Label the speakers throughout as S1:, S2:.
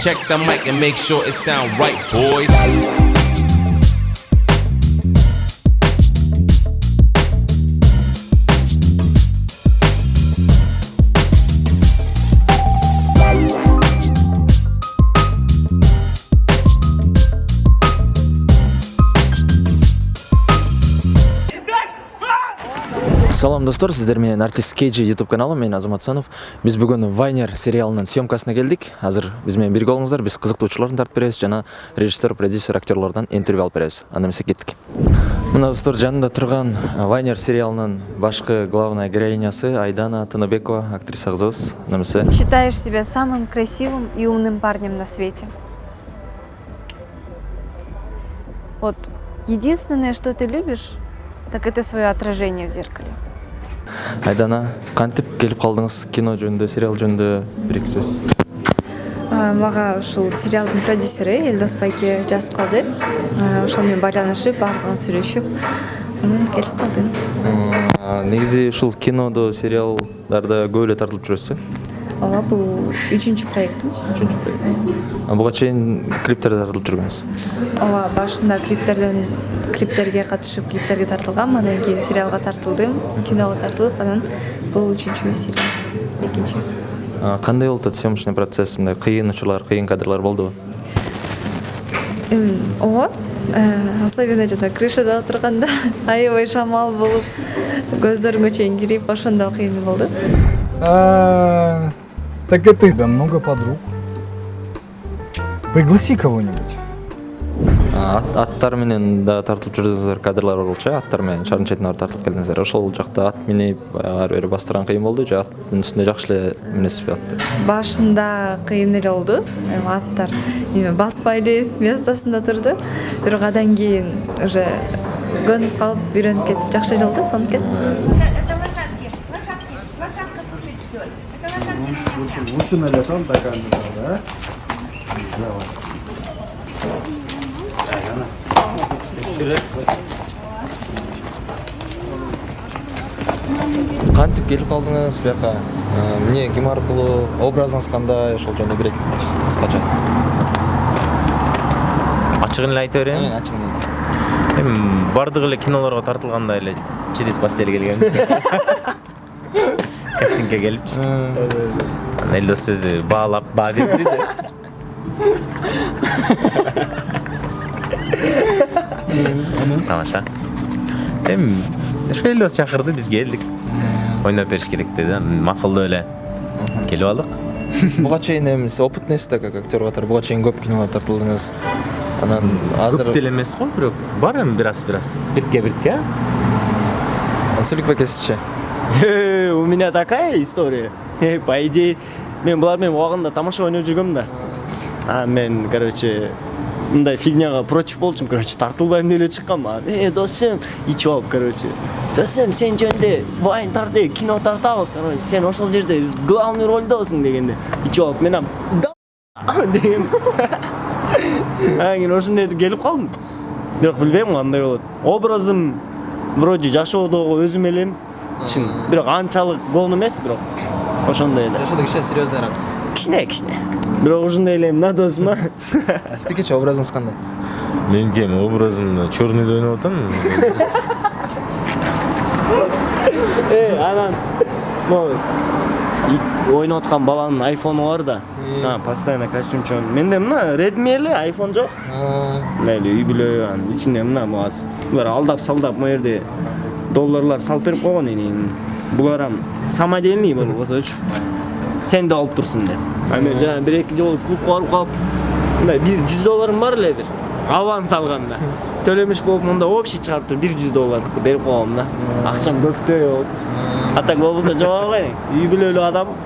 S1: Check the mic and make sure it sound right, boys.
S2: Салам достор, сиздер менен артист KG YouTube каналы, мен Азамат Санов. Биз бүгүн Вайнер сериалынын съемкасына келдик. Азыр биз менен бирге болуңуздар, биз кызыктуучуларды тартып беребиз жана режиссер, продюсер, актерлордон интервью алып беребиз. Анда эмесе кеттик. Мына достор, жанында турган Вайнер сериалынын башкы главная героинясы Айдана Тыныбекова, актриса кызыбыз. Анда эмесе.
S3: Считаешь себя самым красивым и умным парнем на свете? Вот единственное, что ты любишь, так это свое отражение в зеркале.
S2: Айдана, кантип келип калдыңыз кино жөнүндө, сериал жөнүндө бир-эки сөз?
S3: Мага ушул сериалдын продюсери Элдос байке жазып калды. Ошол менен байланышып, бардыгын сүйлөшүп, анан келип калдым.
S2: Негизи ушул кинодо, сериалдарда көп эле тартылып жүрөсүз.
S3: Ооба, бул 3-чү проектим.
S2: 3-чү проект. Буга чейин клиптерде тартылып жүргөнсүз.
S3: Ооба, башында клиптерге катышып, клиптерге тартылгам, андан кийин сериалга тартылдым, киного тартылып, анан бул 3-чү сериал, экинчи.
S2: Кандай болду съемочный процесс? Мындай кыйын учурлар, кыйын кадрлар болдубу?
S3: Ооба, особенно жана крышада отурганда аябай шамал болуп, көздөрүңө чейин кирип, ошондо кыйын болду.
S4: Так и ты, да много подруг. Пригласи кого-нибудь.
S2: Аттар менен да тартылып жүрдүңүздөр, кадрлар болчу, аттар менен шаардын четине барып тартылып келдиңиздер. Ошол жакта ат минип ары бери бастырган кыйын болду же аттын үстүндө жакшы эле минесизби атты?
S3: Башында кыйын эле болду. Аттар баспай эле местосунда турду. Бирок андан кийин уже көнүп калып, үйрөнүп кетип жакшы эле болду, сонун экен.
S4: Лучше налетом такая, да? Давай.
S2: Кантип келип калдыңыз бияка? Эмне, ким аркылуу, образыңыз кандай, ошол жөнүндө бир-эки кыскача.
S5: Ачыгын эле айта берейин.
S2: Ачыгын.
S5: Эми бардык эле кинолорго тартылгандай эле через постель келген. Кастингге келипчи. Элдос сөзү баалап баа депти да. Тамаша. Эми ошо Элдос чакырды, биз келдик. Ойноп бериш керек деди. Макулдуу эле келип алдык.
S2: Буга чейин эмес опытныйсыз да, как актер катары, буга чейин көп кинолор тартылдыңыз. Анан азыр
S5: көп деле эмес го, бирок бар эми бираз. Биртке.
S2: Сулик бекесичи.
S6: У меня такая история. По идее, мен булар менен убагында тамаша ойноп жүргөм да. Мен, короче, мындай фигняга против болчумун, короче, тартылбайм деп эле чыккам. Досым, ичип алып, короче. Досым, сен жөнүндө вайн тарты, кино тартабыз, короче, сен ошол жерде главный ролдосуң дегенде. Ичип алып, мен деген. Кийин ошондой этип келип калдым. Бирок билбейм кандай болот. Образым вроде жашоодогу өзүм элем. Чын, бирок анчалык гол эмес, бирок ошондой эле.
S2: Жашоодо кичине серьезныйраксыз.
S6: Кичине. Бирок ошондой эле эмне досума.
S2: Сиздикичи образыңыз кандай?
S5: Меники эми образым чёрныйда ойноп атам.
S6: Анан могу ойноп аткан баланын айфону бар да. Постоянно костюмчон. Менде мына Redmi эле, айфон жок. Мейли үй бүлө, анын ичинде мына муаз. Булар алдап-салдап му жерде долларлар салып берип койгон эни. Буларам самодельный болбосочу. Сен да алып турсун деп. Мен жана 1-2 жолу клубка барып калып, мындай $100 бар эле бир. Аванс алганда. Төлөмүш болуп мында общий чыгарып туруп $100 берип койгом да. Акчам көктөй болот. А так болбосо жок албайм. Үй бүлөлүү адамбыз.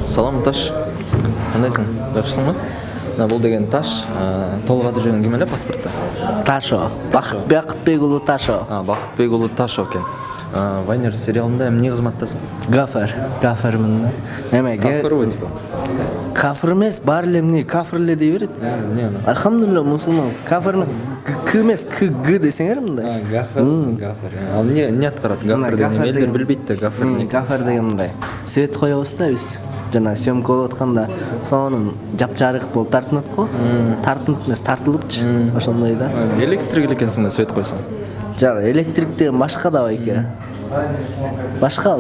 S2: Салам Таш. Кандайсың? Жакшысыңбы? Бул деген Таш, толук аты жөнүң ким эле паспортто?
S7: Ташо. Бакытбек уулу Ташо.
S2: Бакытбек уулу Ташо экен. Вайнер сериалында эмне кызматтасың?
S7: Гафармын да. Эме
S2: Кафырбы типа?
S7: Кафыр эмес, бар эле эмне кафыр эле дей берет.
S2: Эмне аны?
S7: Алхамдулилла, мусулманбыз. Кафыр эмес, к эмес, к десеңер мындай.
S2: Гафыр. Ал эмне аткарат? Гафыр деген элдер билбейт да, гафыр.
S7: Гафыр деген мындай. Свет коебуз да биз. жана съемка болуп атканда сонун жапжарык болуп тартынат го. Тартынып эмес, тартылыпчы. Ошондой да.
S2: Электрик экенсиң да свет койсоң.
S7: Жак, электрик деген башка да байке. Башка.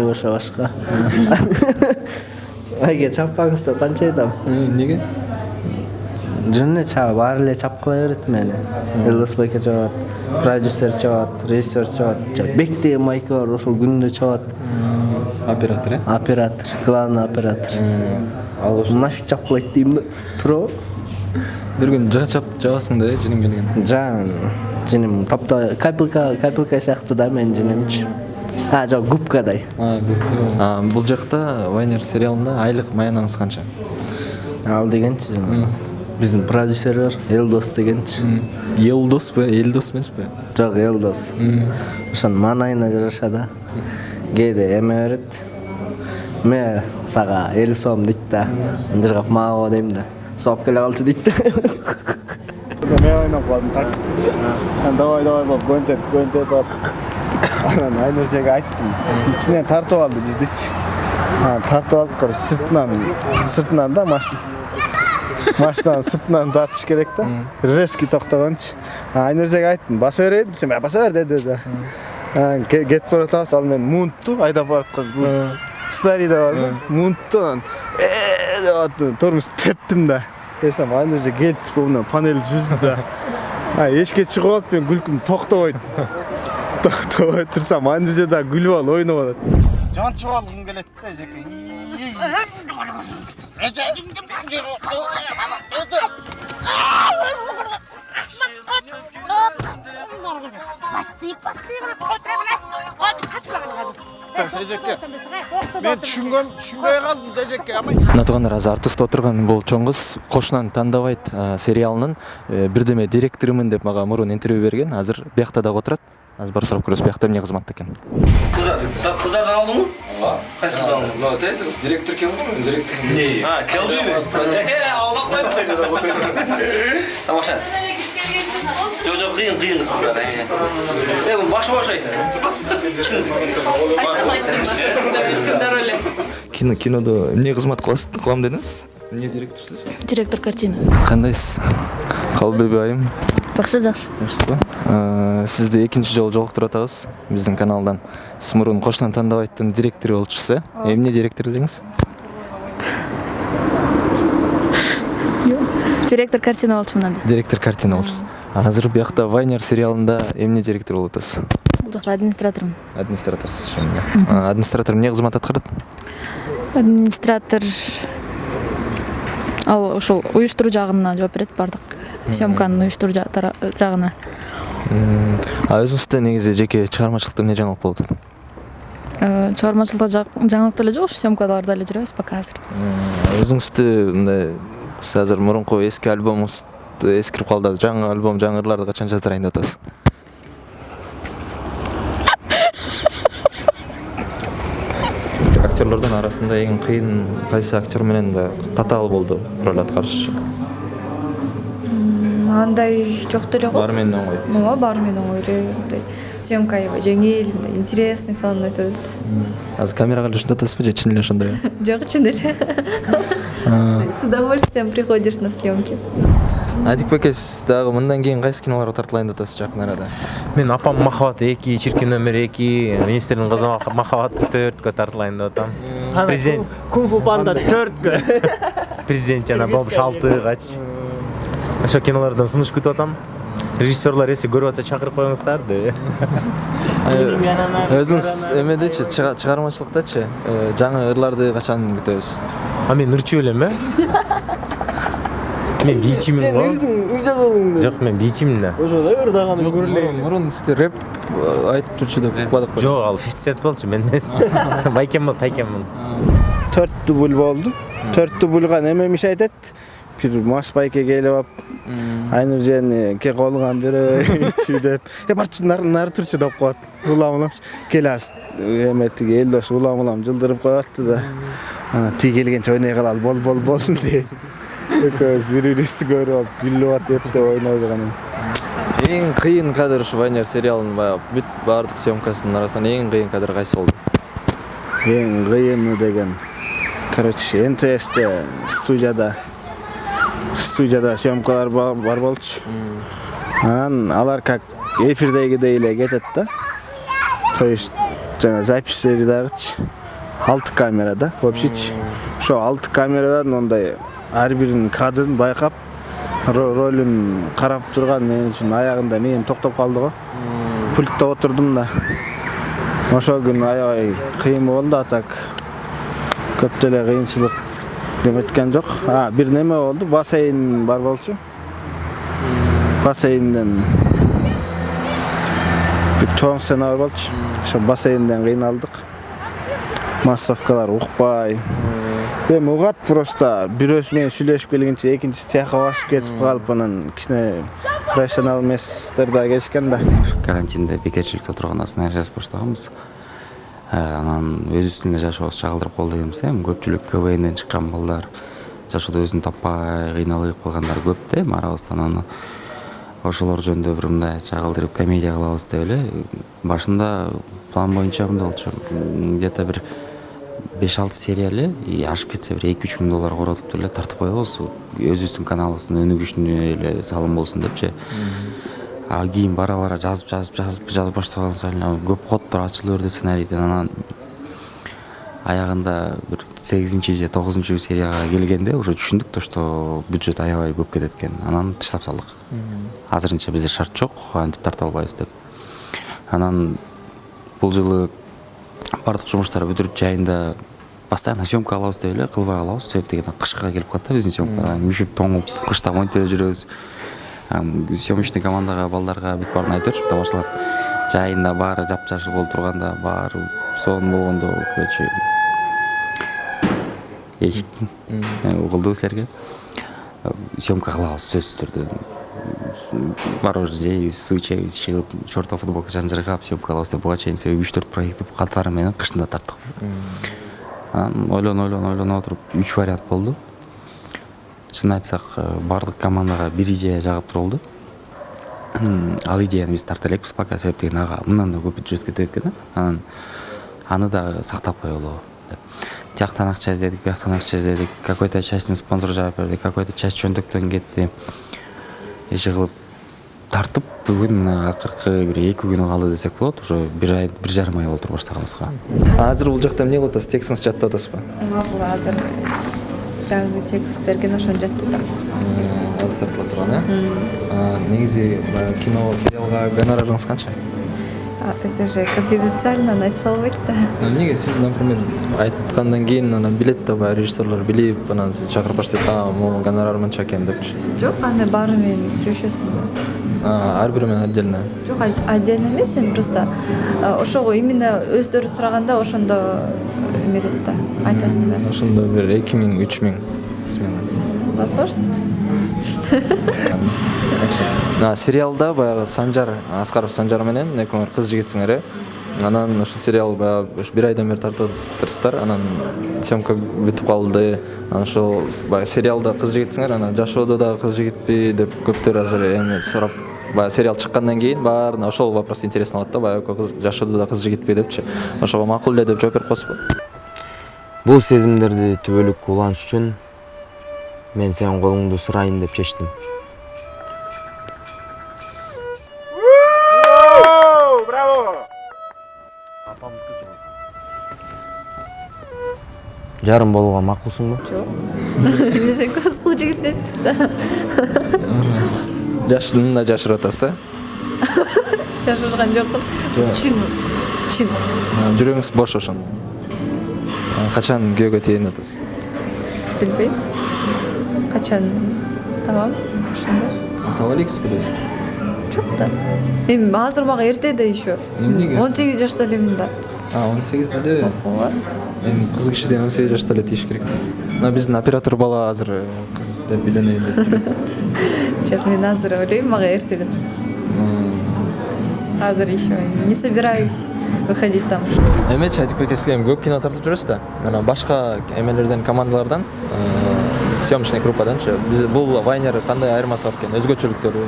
S7: Ошо башка. Айга чаппаңыз деп канча айтам.
S2: Неге?
S7: Жөнүнө чаап, баары эле чапкыла берет мени. Элдос байке чабат, продюсер чабат, режиссер чабат. Бек деген майка бар, ошол күндө чабат.
S2: Оператор, э?
S7: Оператор, главный оператор.
S2: Ал ошо
S7: Нафиг чапкылайт дейм да. Тура.
S2: бир күн жыга жабасың да, жиним келген.
S7: Жан, жиним тапта капелка сыяктуу да менин жинимчи. Жок, губкадай.
S2: Бул жакта Вайнер сериалында айлык маянаңыз канча?
S7: Ал дегенчи жана. Биздин продюсер бар, Элдос дегенчи.
S2: Элдоспу, Элдос эмеспи?
S7: Жок, Элдос. Ошонун манайына жараша да. Кээде эме берет. Мен сага 50 сом дейт да. Жыргап мага дейм да. Соп келе калчу дейт да.
S6: Мен ойноп калдым таксист. Давай болуп гөнтет деп. Анан Айнуржеге айттым. Ичинен тартып алды биздичи. Тартып алып, короче, сыртынан да машинаның сыртынан тартыш керек да. Резкий токтогончу. Айнуржеге айттым, баса берейин десем, баса бер деди да. Кетип баратабыз, ал мен мунтту айдап бараткан. Сценарий да бар да. Мунтту анан деп аттым, тормоз тептим да. Десем, Айнурже келип чыгып панель жүздү да. Эшикке чыгып алып мен күлкүм токтобойт. Токтобой турсам, Айнурже да күлүп алып ойноп атат. Жан чыгып келет да жеке. Мен түшүнбөй калдым да жеке.
S2: Мына туугандар, азыр артыста отурган бул чоң кыз Кошунан тандабайт сериалынын бирдеме директорумун деп мага мурун интервью берген. Азыр биякта дагы отурат. Азыр барып сурап көрөбүз, биякта эмне кызматта экен.
S8: Кыздардан алдыңбы? Ооба. Кайсы кыздан алдың?
S2: Ну, айтыңыз, директор келди го, директор.
S8: Келди эмес. Аулап койду. Тамаша. Жок, кыйын кыз булар. Бул башы бошой.
S2: Кинодо эмне кызмат кылам дедиңиз? Эмне директорсуз?
S9: Директор картина.
S2: Кандайсыз? Калбеби айым?
S9: Жакшы.
S2: Жакшысызбы? Сизди экинчи жолу жолуктуруп атабыз биздин каналдан. Сиз мурун Кошунан тандабайттын директору болчусуз, э? Эмне директор элеңиз?
S9: Директор картина болчумун анда.
S2: Директор картина болчусуз. Азыр биякта Вайнер сериалында эмне директор болуп атасыз?
S9: Бул жакта администратормун.
S2: Администраторсуз ошондо. Администратор эмне кызмат аткарат?
S9: Администратор ал ошол уюштуруу жагына жооп берет, бардык съемканын уюштуруу жагына.
S2: Өзүңүздө негизи жеке чыгармачылыкта эмне жаңылык болуп атат?
S9: Чыгармачылыкта жаңылык деле жок, съемкаларда эле жүрөбүз пока азыр.
S2: Өзүңүздө мындай сиз азыр мурунку эски альбомуңузду эскирип калды, жаңы альбом, жаңы ырларды качан жаздырайын деп атасыз? Актерлордун арасында эң кыйын кайсы актер менен татаал болду роль аткарыш?
S3: Андай жок деле го.
S2: Баары менен оңой.
S3: Ооба, баары менен оңой эле. Съемка аябай жеңил, интересный, сонун өтөт.
S2: Азыр камерага эле ушундай атасызбы же чын эле ошондой?
S3: Жок, чын эле. С удовольствием приходишь на съемки.
S2: Адик беке, сиз дагы мындан кийин кайсы кинолорго тартылайын деп атасыз жакын арада?
S5: Мен апам махабат 2, чиркен номер 2, министрдин кызы махабат 4-кө тартылайын деп атам. Президент
S6: Кунг-фу панда 4-кө.
S5: Президент жана бомж 6-качы. Ошо кинолордон сунуш күтүп атам. Режиссерлар эси көрүп атса чакырып коюңуздар деп.
S2: Өзүңүз эмедечи, чыгармачылыктачы жаңы ырларды качан күтөбүз?
S5: Мен ырчуу элем, э? Мен бийчимин го.
S6: Ыр жазасың.
S5: Жок, мен бийчимин да.
S6: Ошо ырдаганы көрүлөй.
S2: Мурун сизде рэп айтчучу деп укпадык го.
S5: Жок, ал 50 Cent болчу, мен эмес. Байкем бол, тайкем бол.
S6: 4 дубль болду. 4 дубльга немемиш айтат. Бир Маш байке келип алып, Айнуржени ке колуңан берейинчи деп. Барчы нары турчу деп коет. Улам-уламчы. Келас эметиги Элдос улам-улам жылдырып коётту да. Ана тиги келгенче ойной калалы бол дейт. Экөөбүз бири-бирибизди көрүп алып, күлүп атып деп ойнойт экен.
S2: Эң кыйын кадр ушу Вайнер сериалынын баягы бүт баардык съемкасынын арасынан эң кыйын кадр кайсы болду?
S6: Эң кыйыны деген короче, НТС'те студияда съемкалар бар болчу. Анан алар как эфирдегидей эле кетет да. То есть жана записьтери дагычы 6 камерада, вообще-чы. Ошо 6 камерадан ондай ар биринин кадрын байкап, ролун карап турган мен үчүн аягында мен токтоп калды го. Пультта отурдум да. Ошол күн аябай кыйын болду, атак көп деле кыйынчылык деметкен жок. Бир неме болду, бассейн бар болчу. Бассейнден бир чоң сцена бар болчу. Ошо бассейнден кыйналдык. Массовкалар укпай. Эми угат просто бирөөсү менен сүйлөшүп келгенче экинчиси тияка басып кетип калып, анан кичине профессионал эместер да келишкен да.
S10: Карантинде бекерчиликте отурганда сценарий жазып баштаганбыз. Анан өз үстүнө жашообуз чагылдырып калды дегенбиз. Көпчүлүк КВНден чыккан балдар, жашоодо өзүн таппай кыйналып калгандар көп да, арабыздан. Анан ошолор жөнүндө бир мындай чагылдырып комедия кылабыз деп эле башында план боюнча мындай болчу. Где-то бир 5-6 серияли ашып кетсе бир 2-3 миң доллар коротуп эле тартып коебуз. Өзүбүздүн каналыбыздын өнүгүшүнө эле салым болсун депчи. Кийин бара жазып баштаган сайын көп коддор ачылып өрдү сценарийден. Анан аягында бир 8-чи же 9-чу серияга келгенде уже түшүндүк то, что бюджет аябай көп кетет экен. Анан таштап салдык. Азырынча бизде шарт жок, антип тарта албайбыз деп. Анан бул жылы бардык жумуштарды бүтүрүп жайында постоянно съемка кылабыз деп эле кылбай калабыз. Себеп деген кышка келип калат да биздин съемкалар. Мүшүп тоңуп кышта монтёр жүрөбүз. Съемочный командага балдарга бүт баарын айтып берчү, башталап жайында баары жапжашыл болуп турганда, баары сон болгондо, короче, эшик угулду силерге. Съемка кылабыз сөзсүз түрдө. Мороженое жейбиз, суу ичебиз, чыгып, шорто футболка жанжыргап съемка кылабыз деп буга чейин 3-4 проектти катары менен кышында тарттык. Анан ойлонуп отуруп 3 вариант болду. Чын айтсак, бардык командага бир идея жагып турулду. Ал идеяны биз тарта элекпиз пока, себеп деген мындан да көп бюджет кетет экен. Анан аны да сактап коелу деп. Тияктан акча издедик, бияктан акча издедик, какой-то частьын спонсор жаап берди, какой-то часть чөндөктөн кетти. Эши кылып тартып, бүгүн акыркы бир 2 күн калды десек болот, уже 1,5 ай болду баштаганыбызга.
S2: Азыр бул жакта эмне кылып атасыз? Текстин жаттап атасызбы?
S3: Бул азыр жаңы текст берген ошону жаттап атам.
S2: Азыр тартыла турган, негизи кино, сериалга гонорарыңыз канча?
S3: Это же конфиденциально айтса албайт да.
S2: Эмнеге сиз, например, айткандан кийин анан билет да режиссерлор билип, анан сиз чакырып баштайт, могу гонорар мынча экен депчи.
S3: Жок, аны баары менен сүйлөшөсүң да.
S2: Ар бири менен отдельно.
S3: Жок, отдельно эмес, сен просто ошого именно өздөрү сураганда ошондо эметет да, айтасың да.
S2: Ошондо бир 2000-3000 смена.
S3: Возможно.
S2: Сериалда баягы Санжар, Аскаров Санжар менен экөөңөр кыз жигитсиңер. Анан ошол сериал баягы 1 айдан бери тартып анан съемка бүтүп калды. Анан ошол баягы сериалда кыз жигитсиңер, анан жашоодо да кыз жигитпи деп көптөр азыр эми сурап, баягы сериал чыккандан кийин баарына ошол вопрос интересно болот да, баягы жашоодо да кыз жигитпи депчи. Ошого макул эле деп жооп берип коесузбу?
S11: Бул сезимдерди түбөлүк уланыш үчүн мен сенин колуңду сурайын деп чечтим. Жарым болууга макулсуңбу?
S3: Жок. Биз экөөбүз кыз жигит эмеспиз да.
S2: Жашынын да жашырып атасыз,
S3: Жашырган жокмун. Чын.
S2: Жүрөгүңүз бош ошон. Качан күйөөгө тийин атасыз?
S3: Билбейм. Качан табам ошондо.
S2: Таба элексизби десем?
S3: Жок да. Эми азыр мага эрте да еще. 18 жашта элемин да.
S2: 18 эле.
S3: Ооба.
S2: Эми кыз кишиден 18 жашта эле тийиш керек. Мына биздин оператор бала азыр кыз деп билинейин деп турат.
S3: Жок, мен азыр ойлойм, мага эрте деп. Азыр еще не собираюсь выходить замуж.
S2: Эмечи айтып кетесиз, көп кино тартып жүрөсүз да. Анан башка эмелерден, командалардан, съемочный группаданчы биз бул Вайнер кандай айырмасы бар экен, өзгөчөлүктөрү?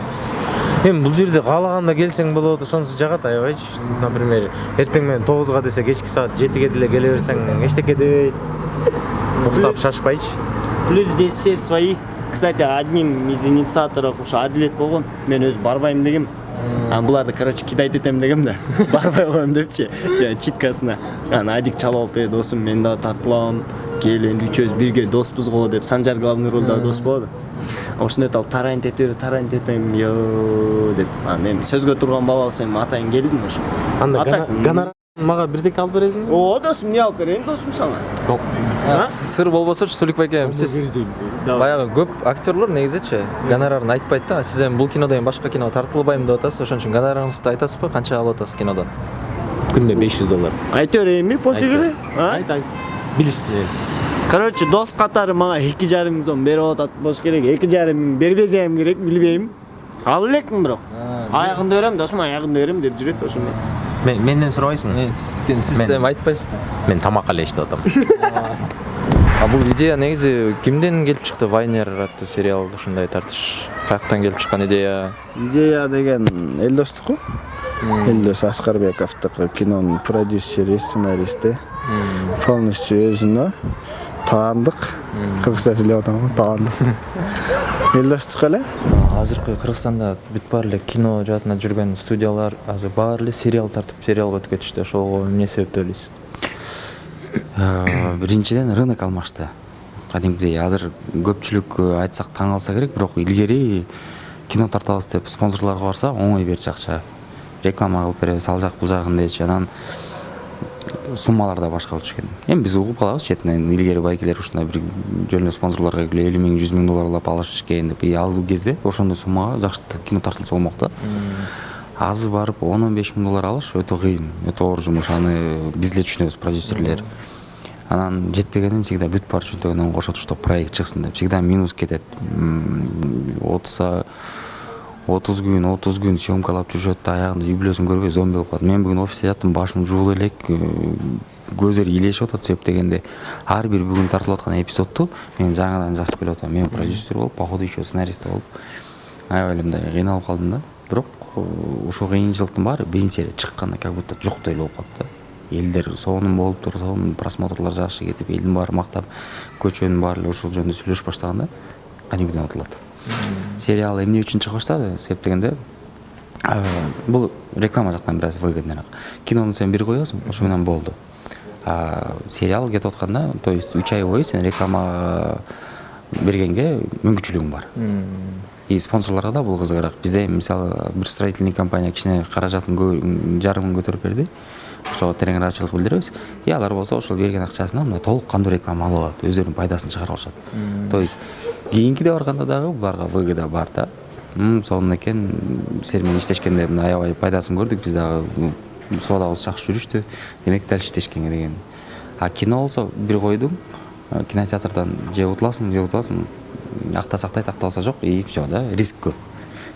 S5: Эми бул жерде каалаганда келсең болот, ошонусу жагат аябайчы. Например, эртең менен 9га десе кечки саат 7ге деле келе берсең эчтеке дебейт. Уктап шашпайчы.
S6: Плюс здесь все свои. Кстати, одним из инициаторов уж Адилет болгон. Мен өз барбайм дегем. Буларды, короче, кидайт этем дегем да. Барбай коем депчи. Читкасына. Адик чалып алып, досум, мен да тартылам. Кел энди үчөөбүз бирге доспуз го деп Санжар главный ролда дос болду. Ошондой талып тарайын тетем yo деп. Мен сөзгө турган бала болсом атайын келдим ошо.
S5: Анда гонорар мага бирдек алып бересиңби?
S6: О, досум, не алып берейин досум сага?
S2: Сыр болбосочу Сулик байке, сиз баягы көп актерлор негизичи гонорарын айтпайт да. Сиз эми бул кинодон башка киного тартылбайм деп атасыз, ошон үчүн гонорарыңызды айтасызбы, канча алып атасыз кинодон?
S5: Күндө $500.
S6: Айта берейинби, посигили?
S5: Айт. Билесиз.
S6: Короче, дос катары мага 2,5 миң сом берип атат болуш керек. 2,5 миң бербесем керек, билбейм. Ал элекмин бирок. Аягында берем, досум, аягында берем деп жүрөт ошондой.
S5: Менден сурабайсыңбы?
S2: Сиз эми айтпайсыз да.
S5: Мен тамак эле иштеп атам.
S2: Бул идея негизи кимден келип чыкты? Вайнер аттуу сериал ушундай тартыш каяктан келип чыккан идея?
S12: Идея деген Элдостук го. Элдос Аскарбековдук, кинонун продюсери, сценаристи. Полностью өзүнө таандык. Кыргызча сүйлөп атам, таандык. Элдостук эле.
S2: Азыркы Кыргызстанда бүт баары эле кино жаатында жүргөн студиялар азыр баары эле сериал тартып, сериалга өтүп кетишти. Ошого эмне себеп деп ойлойсуз?
S10: Биринчиден рынок алмашты. Кадимкидей азыр көпчүлүк айтсак таң калса керек, бирок илгери кино тартабыз деп спонсорлорго барса оңой берчи акча. Реклама кылып беребиз, ал жак бул жагын дейчи. Анан суммалар да башка болчу экен. Эми биз угуп калабыз четинен илгери байкелер ушундай бир жөн спонсорлорго $50 миң, $100 миң алып алыш экен деп. Ал кезде ошондой суммага жакшы кино тартылса болмок да. Азыр барып $10-15 миң алыш өтө кыйын, өтө оор жумуш. Аны биз эле түшүнөбүз, продюсерлер. Анан жетпегенин всегда бүт бар чөнтөгүнөн кошот уштап проект чыксын деп. Всегда минус кетет. 30 күн съемкалап жүрүшөт да, аягында юбилейсин көрбөй зомби болуп калат. Мен бүгүн офисте жаттым, башым жуулу элек, көздөр илешип атат себеп дегенде ар бир бүгүн тартылып аткан эпизодду мен жаңадан жазып келип атам. Мен продюсер болуп, походу еще сценарист болуп, аябай мындай кыйналып калдым да. Бирок ушул кыйынчылыктын баары биринчи серия чыкканда как будто жоктой эле болуп калды да. Элдер сонун болуп турса, просмотрлар жакшы кетип, элдин баары мактап, көчөнүн баары эле ушул жөнүндө сүйлөшүп баштаганда кадимкиден утулат. Сериал эмне үчүн чыга баштады? Себеп дегенде бул реклама жактан бир аз выгодныраак. Кинону сен бир коесуң, ошо менен болду. Сериал кетип атканда, то есть 3 ай бою сен реклама бергенге мүмкүнчүлүгүң бар. И спонсорлорго да бул кызыгыраак. Бизде мисалы бир строительный компания кичине каражатын жарымын көтөрүп берди. Ошого терең ыраазычылык билдиребиз. И алар болсо ошол берген акчасына мына толук кандуу реклама алып алат, өздөрүнүн пайдасын чыгарып алышат. То есть кийинкиде барганда дагы буларга выгода бар да. Сонун экен, силер менен иштешкенде мына аябай пайдасын көрдүк, биз дагы соодабыз жакшы жүрүштү. Демек дал иштешкенге деген. А кино болсо бир койдум, кинотеатрдан же утуласың, акта сактайт, акталса жок, и всё да, риск көп.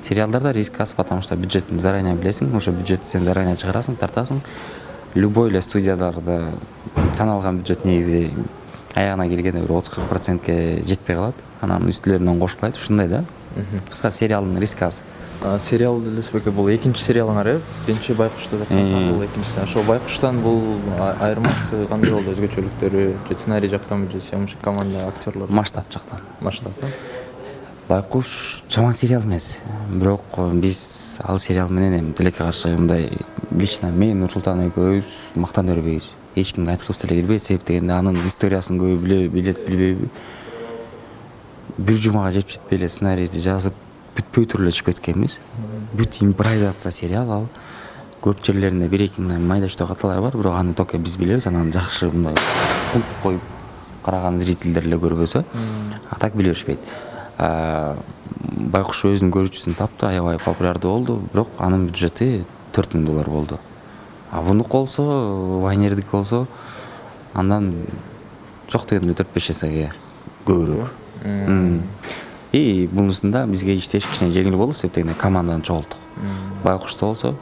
S10: Сериалдарда риск аз, потому что бюджетин заранее билесиң, ошо бюджетти сен заранее чыгарасың, тартасың. Любой эле студияларда саналган бюджет негизи аягына келгенде бир 30-40%ке жетпей калат. Анан үстүлөрүнөн кошулайт, ушундай да. Кыска сериалдын риски аз.
S2: Сериал делесбеке бул экинчи сериалыңар э? Биринчи Байкушту тарткан, бул экинчиси. Ошо Байкуштан бул айырмасы кандай болду, өзгөчөлүктөрү, же сценарий жактанбы, же съемочный команда, актерлор?
S10: Масштаб жактан.
S2: Масштаб.
S10: Байкуш жаман сериал эмес. Бирок биз ал сериал менен эми тилекке каршы мындай лично мен Нурсултан экөөбүз мактанып бербейбиз. Эч кимге айткыбыз деле келбейт, себеп дегенде анын историясын көбү билет билбейби. Бир жумага жетпей эле сценарийди жазып, бүтпөй туруп эле чыгып кеткенбиз. Бүт импровизация сериал ал. Көп жерлеринде 1-2 майда чөтө каталар бар, бирок аны только биз билебиз, анан жакшы мындай пункт коюп караган зрительдер эле көрбөсө, а так биле беришпейт. Байкуш өзүнүн көрүүчүсүн тапты, аябай популярдуу болду, бирок анын бюджети $4 миң болду. А бунук болсо, Вайнердик болсо, андан жок дегенде 4-5 эсеге көбүрөөк. И бунусунда бизге иштеш кичине жеңил болду, себеп дегенде команданы чогулттук. Байкушта болсо,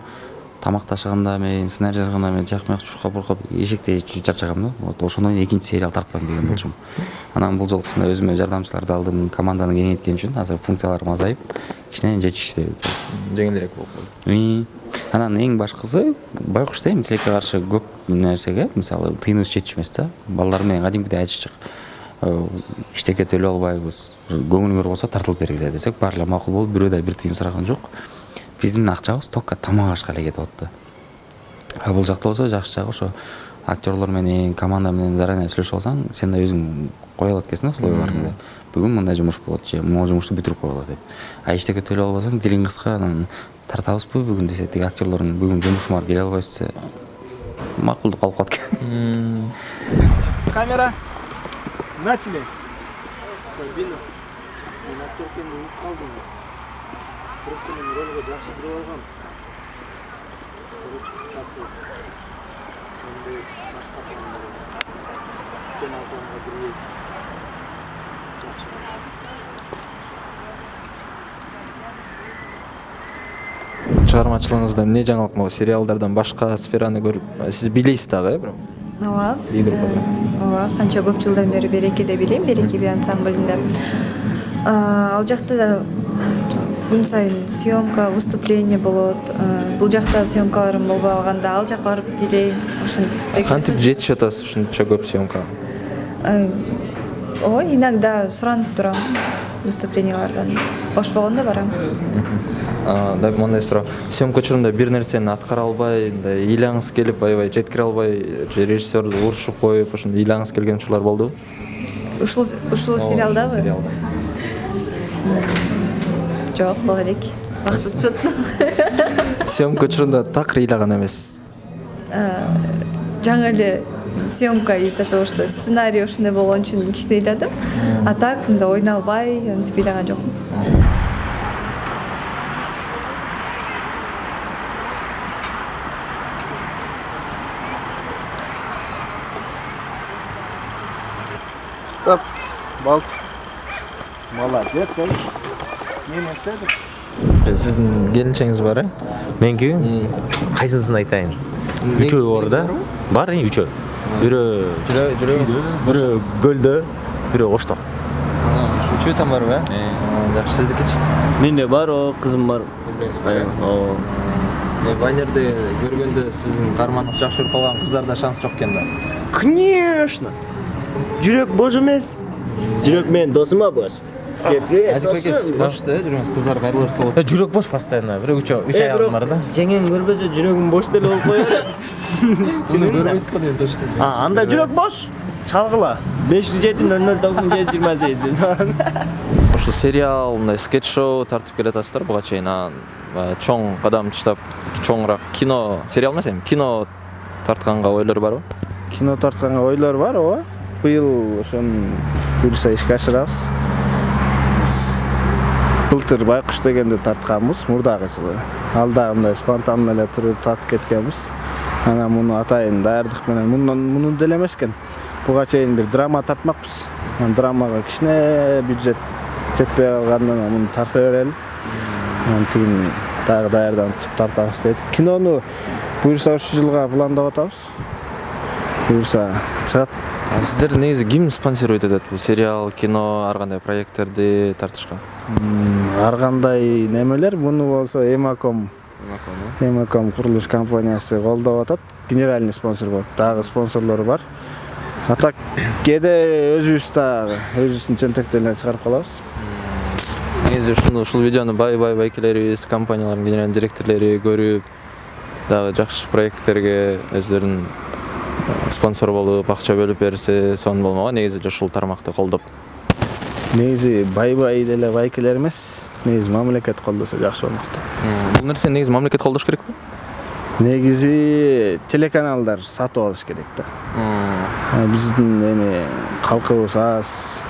S10: тамакташканда мен, сценарий жазганда мен жакмак чуркап эшекте чарчагам да. Вот ошондон экинчи сериал тартпайм деген болчумун. Анан бул жолкусунда өзүмө жардамчыларды алдым, команданы кеңейткен үчүн азыр функцияларым азайып, кичине жетиштүү.
S2: Жеңилирээк болду.
S10: Анан эң башкысы Байкушта эми тилекке каршы көп нерсеге, мисалы, тыйыныбыз жетишмес да. Балдар менен кадимкидей айтышчык. иштекке төлөй албайбыз, көңүлүңөр болсо тартылып бергиле десек, баары эле макул болуп, бирөө да бир тыйын сураган жок. Биздин акчабыз только тамак ашка эле кетип атты. А бул жакта болсо жакшы жагы ошо актерлор менен, команда менен заранее сүйлөшүп алсаң, сен да өзүң кое алат экенсиң условияларыңды. Бүгүн мындай жумуш болот же могу жумушту бүтүрүп коелу деп. А иштекке төлөй албасаң, дилиң кыска, анан тартабызбы бүгүн десе, тиги актерлордун бүгүн жумушу бар, келе албайсыз десе, макулдук калып калат экен.
S12: Камера. Начали.
S2: Чыгармачылыгыңызда эмне жаңылык могу сериалдардан башка сфераны көрүп сиз билесиз дагы, бирок?
S3: Ооба.
S2: Игорь Бабин.
S3: Ооба, канча көп жылдан бери Берекеде билем, Береке би ансамблинде. Ал жакта да күн сайын съемка, выступление болот. Бул жакта съемкаларым болбой калганда ал жакка барып билейм, ошентип.
S2: Кантип жетишип атасыз ушунча көп съемкага?
S3: Ой, иногда суранып турам выступлениялардан. Бош болгондо барам.
S2: Да, мындай суроо. Съемка учурунда бир нерсени аткара албай, мындай ыйлаңыз келип, аябай жеткире албай, же режиссерду урушуп коюп, ошондой ыйлаңыз келген учурлар болдубу?
S3: Ушул сериалдабы?
S2: Сериалда.
S3: Жок, боло элек. Бакытчыл.
S2: Съемка учурунда такыр ыйлаган эмес.
S3: Жаңы эле съемка из-за того, что сценарий ушундай болгон үчүн кичине ыйладым. А так, мындай ойналбай, антип ыйлаган жокмун.
S12: Стоп. Бол. Молодец, сен. Мен эстедим.
S2: Сиздин келинчеңиз бар,
S5: Меники кайсынысын айтайын? Үчөө бар да? Бар, үчөө. Бирөө көлдө, бирөө Ошто.
S2: Үчөө там барбы? Жакшы, сиздикичи?
S6: Менде бар, кызым бар.
S2: Вайнерде көргөндө сиздин каарманыңыз жакшы көрүп калган кыздарда шанс жок экен да.
S6: Конечно. Жүрөк бош эмес. Жүрөк менин досума бош.
S2: Бош да, жүрөңүз кыздар кайрылырса болот.
S5: Жүрөк бош постоянно, бирөө үч аягым бар да.
S6: Жеңең көрбөсө жүрөгүм бош деле болуп коёр.
S2: Сени көрбөйт го деп точно.
S6: Анда жүрөк бош. Чалгыла. 507-00-98
S2: Ушул сериал, мындай скетч шоу тартып келатасыздар буга чейин. Чоң кадам таштап, чоңураак кино, сериал эмес, кино тартканга ойлор барбы?
S12: Кино тартканга ойлор бар, ооба. Быйыл ошону буюрса ишке ашырабыз. Былтыр байкуш дегенди тартканбыз, мурдагы жылы. Ал да мындай спонтанно эле туруп тартып кеткенбиз. Анан муну атайын даярдык менен муну деле эмес экен. Буга чейин бир драма тартмакпыз. Драмага кичине бюджет жетпей калгандан муну тарта берели. Тигин дагы даярданып тартабыз дедик. Кинону буюрса ушул жылга пландап атабыз. Буюрса чыгат.
S2: Сиздер негизи ким спонсирует этет бул сериал, кино, ар кандай проекттерди тартышка?
S12: Ар кандай немелер, муну болсо Эмаком курулуш компаниясы колдоп атат. Генеральный спонсор болуп, дагы спонсорлору бар. А так кээде өзүбүз дагы өзүбүздүн чөнтөктөрүнөн чыгарып калабыз.
S2: Негизи ушул видеону байкелерибиз, компаниялардын генеральный директорлори көрүп, дагы жакшы проекттерге өздөрүнүн спонсор болуп, акча бөлүп берсе, сонун болмогон. Негизи ушул тармакты колдоп.
S12: Негизи бай деле байкелер эмес. Негизи мамлекет колдосо жакшы болмокто.
S2: Бул нерсени негизи мамлекет колдош керекпи?
S12: Негизи телеканалдар сатып алыш керек да. Биздин эми калкыбыз аз.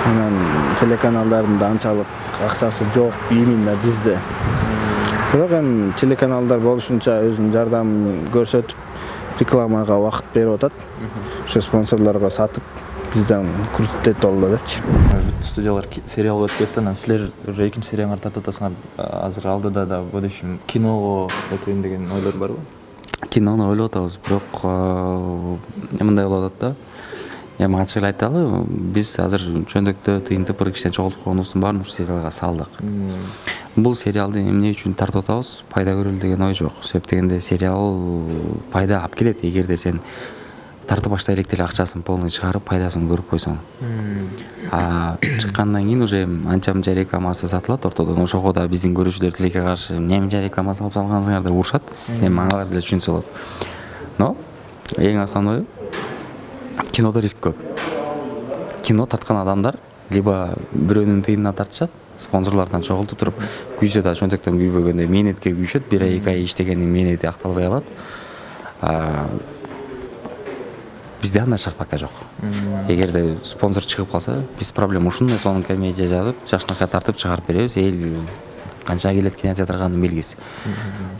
S12: Анан телеканалдардын да анчалык акчасы жок именно бизде. Бирок эми телеканалдар болушунча өзүнүн жардамын көрсөтүп, рекламага убакыт берип атат. Ошо спонсорлорго сатып, бизден күрөтөт болду депчи.
S2: Студиялар сериал өтүп кетти, анан силер уже экинчи серияңарды тартып атасыңар. Азыр алдыда да будущем киного өтөйүн деген ойлор барбы?
S10: Кинону ойлоп атабыз, бирок мындай болуп атат да. Эми ачык эле айталы, биз азыр чөндөктө тыйын тыпыр кичине чогултуп койгонубуздун баарын ушул сериалга салдык. Бул сериалды эмне үчүн тартып атабыз? Пайда көрөлү деген ой жок. Себеп дегенде сериал пайда алып келет. Эгерде сен тартып баштай элек деле акчасын полный чыгарып пайдасын көрүп койсоң. Чыккандан кийин уже анча мынча рекламасы сатылат ортодон. Ошого да биздин көрүүчүлөр тилекке каршы эмне мынча реклама салып салгансыңар деп урушат. Эми аналар деле түшүнсө болот. Но эң основной кинодо риск көп. Кино тарткан адамдар либо бирөөнүн тыйынына тартышат, спонсорлордон чогултуп туруп, күйсө да чөнтөктөн күйбөгөндө мээнетке күйшөт, 1-2 ай иштегендин мээнети акталбай калат. Бизде андай шарт пока жок. Эгерде спонсор чыгып калса, биз проблема ушундай сонун комедия жазып, жакшынакай тартып чыгарып беребиз. Эл канча келет кинотеатрга аны белгисиз.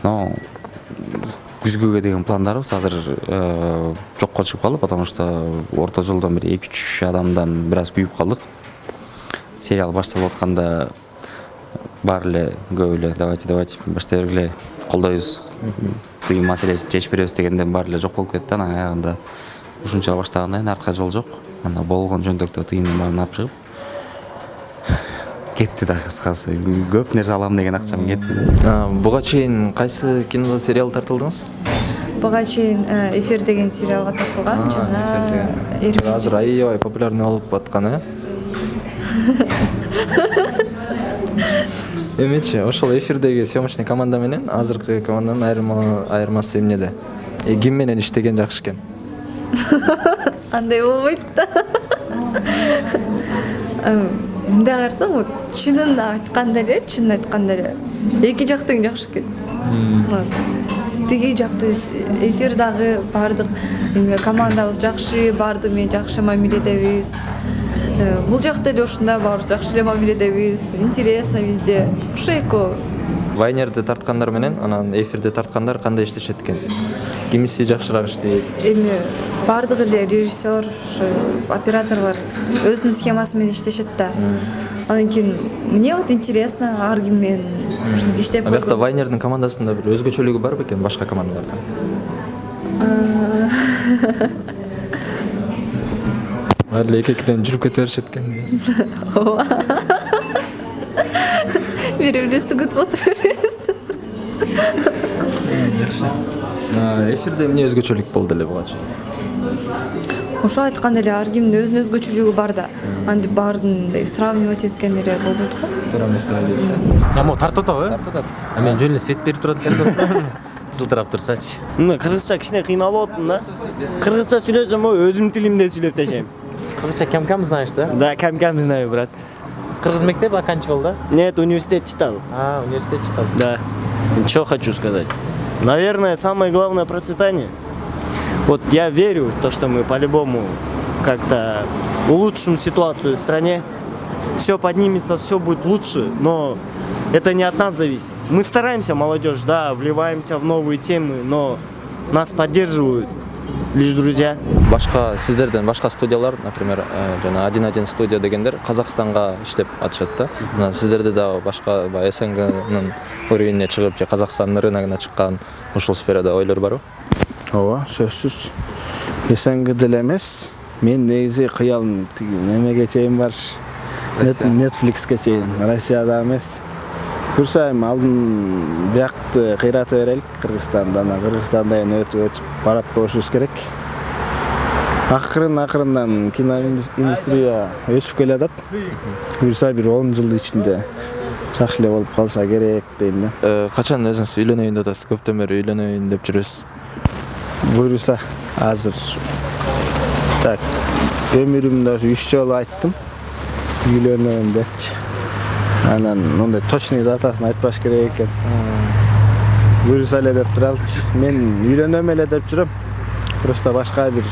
S10: Но күзгөгө деген пландарыбыз азыр жокко чыгып калды, потому что орто жолдон бир 2-3 адамдан бир аз күйүп калдык. Сериал башталып атканда бар эле көп эле давайте баштай бергиле, колдойбуз, тыйын маселесин чечип беребиз дегенден бар эле жок болуп кетти. Анан аягында ушунча баштагандан кийин артка жол жок. Анда болгон жөнтөктө тыйындын баарын алып чыгып кетти да, кыскасы. Көп нерсе алам деген акчам кетти.
S2: Буга чейин кайсы кино сериал тартылдыңыз?
S3: Буга чейин Эфир деген сериалга тартылгам жана
S2: азыр аябай популярный болуп аткан, Эмечи, ошол Эфирдеги съемочный команда менен азыркы команданын айырмасы эмнеде? Ким менен иштеген жакшы экен?
S3: Андай болбойт да. Мындай карасаң, чынын айтканда эле эки жактың жакшы экен. Тиги жакты Эфир дагы бардык командабыз жакшы, барды мен жакшы мамиледебиз. Бул жакта эле ушундай баарыбыз жакшы эле мамиледебиз. Интересно везде. Ошойко.
S2: Вайнерди тарткандар менен анан Эфирди тарткандар кандай иштешет экен? Кимиси жакшыраак иштейт?
S3: Эми бардык эле режиссер, операторлор өзүнүн схемасы менен иштешет да. Анан кийин мне вот интересно, ар ким менен иштеп көргөм.
S2: Бакта Вайнердин командасында бир өзгөчөлүгү бар бекен башка командалардан? Баары эле эки-экиден жүрүп кете беришет экен.
S3: Ооба. Бири-бирибизди күтүп отурабыз.
S2: Жакшы. Эфирде эмне өзгөчөлүк болду эле буга чейин?
S3: Ошо айткан эле ар кимдин өзүнүн өзгөчөлүгү бар да. Антип баарын сравнивать эткен эле болбойт го.
S2: Туура эмес да эле.
S5: Мо тартып атабы? Тартып атат. Мен жөн эле свет берип турат экен. Сылтырап турсачы.
S6: Мына кыргызча кичине кыйналып атам да. Кыргызча сүйлөсөм, өзүмдүн тилимде сүйлөп ташайм.
S5: Кыргызча кем знаешь, да?
S6: Да, кем знаю, брат.
S5: Кыргыз мектеп оканчивал, да?
S6: Нет, университет читал.
S5: Университет читал.
S6: Да. Что хочу сказать. Наверное, самое главное процветание. Вот я верю в то, что мы по-любому как-то улучшим ситуацию в стране. Все поднимется, все будет лучше, но это не от нас зависит. Мы стараемся, молодежь, да, вливаемся в новые темы, но нас поддерживают лишь друзья.
S2: Башка сиздерден башка студиялар, например, жана 1-1 студия дегендер Казакстанга иштеп атышат да. Мына сиздерде да башка СНГнын уровенине чыгып же Казакстандын рыногуна чыккан ушул сферада ойлор барбы?
S12: Ооба, сөзсүз. СНГ деле эмес. Мен негизи кыялым немеге чейин бар. Netflixке чейин, Россияда эмес. Курсайм алдын биякты кыйрата берелик Кыргызстандан. Кыргызстанда эми өтүп барат болушубуз керек. Акырындан киноиндустрия өсүп келатат. Буюрса бир 10 жыл ичинде жакшы эле болуп калса керек дейм да.
S2: Качан өзүңүз үйлөнөйүн деп атасыз? Көптөн бери үйлөнөйүн деп жүрөсүз.
S12: Буюрса азыр так өмүрүмдө 3 жолу айттым. Үйлөнөйүн депчи. Анан мындай точный датасын айтпаш керек экен. Буюрса эле деп туралчы. Мен үйлөнөм эле деп жүрөм. Просто башка бир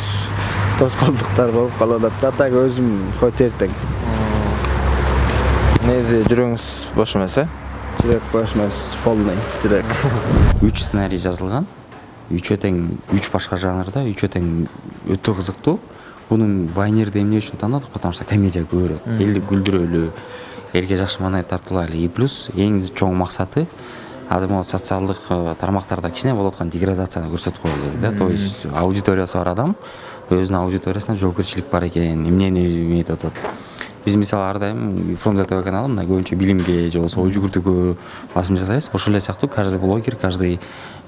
S12: тоскоолдуктар болуп калат да. Так өзүм хоть эртең.
S2: Негизи жүрөгүңүз бош эмес,
S12: Жүрөк бош эмес, полный жүрөк.
S10: 3 сценарий жазылган. 3 башка жанрда, 3 өтө кызыктуу. Бунун Вайнерди эмне үчүн таандадык? Потому что комедия көбүрөөк, элди күлдүрөлү, элге жакшы маанай тартуулайлы. И плюс эң чоң максаты азыр социалдык тармактарда кичине болуп аткан деградацияны көрсөтүп коелу да. То есть аудиториясы бар адам өзүнүн аудиториясына жоопкерчилик бар экен, эмнени эметип атат. Биз мисалы ар дайым Фрунзе ТВ каналы мына көбүнчө билимге же болбосо ой жүгүртүүгө басым жасайбыз. Ошол эле сыяктуу каждый блогер, каждый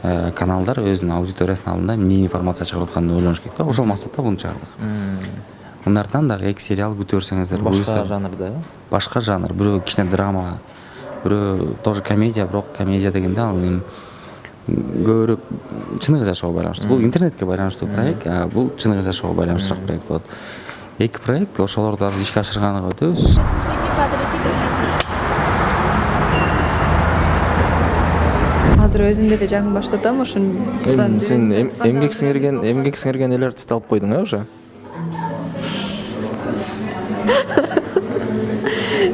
S10: каналдар өзүнүн аудиториясынын алдында эмне информация чыгарып атканын ойлонуш керек да. Ошол максатта буну чыгардык. Мындан артынан дагы эки сериал күтүп көрсөңүздөр.
S2: Башка жанрда,
S10: башка жанр. Бирөө кичине драма, бирөө тоже комедия, бирок комедия дегенде ал эми көбүрөөк чыныгы жашоого байланыштуу. Бул интернетке байланыштуу проект, а бул чыныгы жашоого байланыштуураак проект болот. Эки проект ошолорду азыр ишке ашырганга өтөбүз.
S3: Азыр өзүм деле жаңы баштатам, ошондуктан
S2: Сен эмгек сиңирген элерди алып койдуң, уже?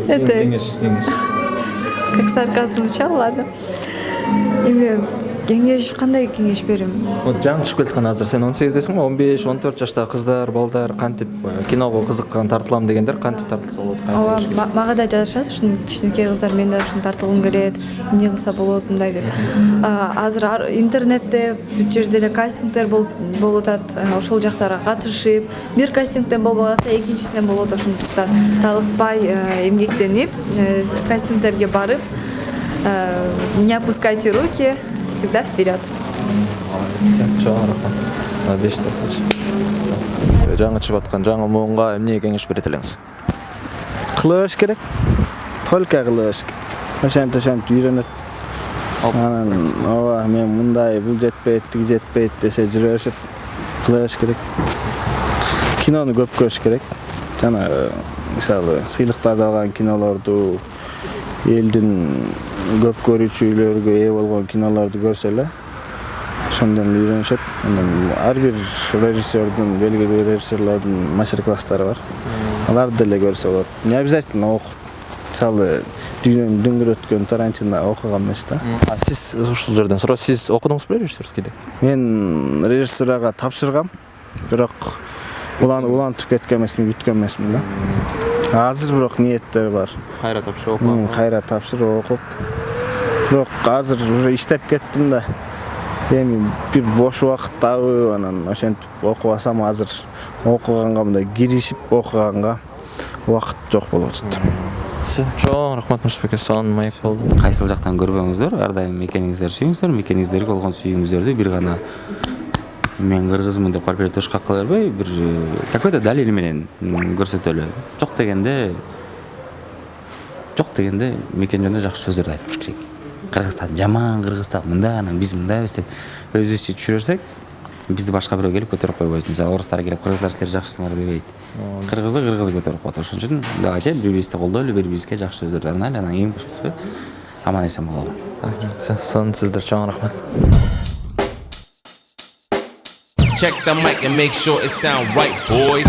S3: Это как сарказм звучало, ладно. Эми кеңеш кандай кеңеш берем?
S2: Вот жаңы чыгып кеткан азыр сен 18десиңби, 15-14 жаштагы кыздар, балдар кантип киного кызыккан, тартылам дегендер кантип тартылса болот?
S3: Ооба, мага да жазышат, ушун кичинекей кыздар, мен да ушун тартылгым келет, эмне кылса болот мындай деп. Азыр интернетте бүт жерде эле кастингдер болуп атат, ошол жактарга катышып, бир кастингден болбой калса экинчисинен болот, ошондуктан талыкпай эмгектенип, кастингдерге барып, не опускайте руки, всегда вперед.
S2: Чоң рахмат. Бештер. Жаңы чыгып аткан жаңы муунга эмне кеңеш берет элеңиз?
S12: Кыла бериш керек. Только кыла бериш керек. Ошентип үйрөнөт. Анан ооба мен мындай бул жетпейт, тиги жетпейт десе жүрө беришет. Кыла бериш керек. Кинону көп көрүш керек. Жана мисалы сыйлыктарды алган кинолорду, элдин көп көрүүчүлөргө ээ болгон кинолорду көрсө эле ошондон үйрөнүшөт. Анан ар бир режиссердин, белгилүү режиссерлордун мастер-класстары бар. Аларды деле көрсө болот. Не обязательно окуп. Мисалы дүйнөнү дөңгөрөткөн Тарантино окуган эмес да.
S2: Сиз ушул жерден суроо, сиз окудуңузбу режиссерскийди?
S12: Мен режиссурага тапшыргам, бирок улантып кеткен эмесмин, бүткөн эмесмин да. Азыр бирок ниеттер бар.
S2: Кайра тапшырып окуп.
S12: Кайра тапшырып окуп. Бирок азыр уже иштеп кеттим да. Эми бир бош убакыт табып, анан ошентип окубасам азыр окуганга мындай киришип окуганга убакыт жок болуп атат.
S2: Чоң рахмат Мырзабек, сон маек болду.
S10: Кайсыл жактан көрбөңүздөр, ар дайым мекениңиздерди сүйүңүздөр, мекениңиздерге болгон сүйүүңүздөрдү бир гана мен кыргызмын деп калп эле тошкак кыла бербей, бир какой-то далил менен көрсөтөлү. Жок дегенде мекен жөнүндө жакшы сөздөрдү айтып туруш керек. Кыргызстан жаман, Кыргызстан мындай, анан биз мындайбыз деп өзүбүзчө түшүрсөк, бизди башка бирөө келип көтөрүп койбойт. Мисалы орустар келип кыргыздар силер жакшысыңар дебейт. Кыргызды кыргыз көтөрүп коет. Ошон үчүн давайте бири-бирибизди колдойлу, бири-бирибизге жакшы сөздөрдү арнайлы, анан эң башкысы аман эсен бололу.
S2: Сон сиздер чоң рахмат.
S1: Check the mic and make sure it sound right, boys.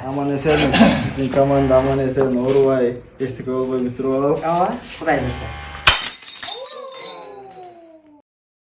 S12: Аман эсен, биздин команда аман эсен, оорубай, эстике болбой бүтүрүп алып.
S7: Ооба, Кудай буйрса.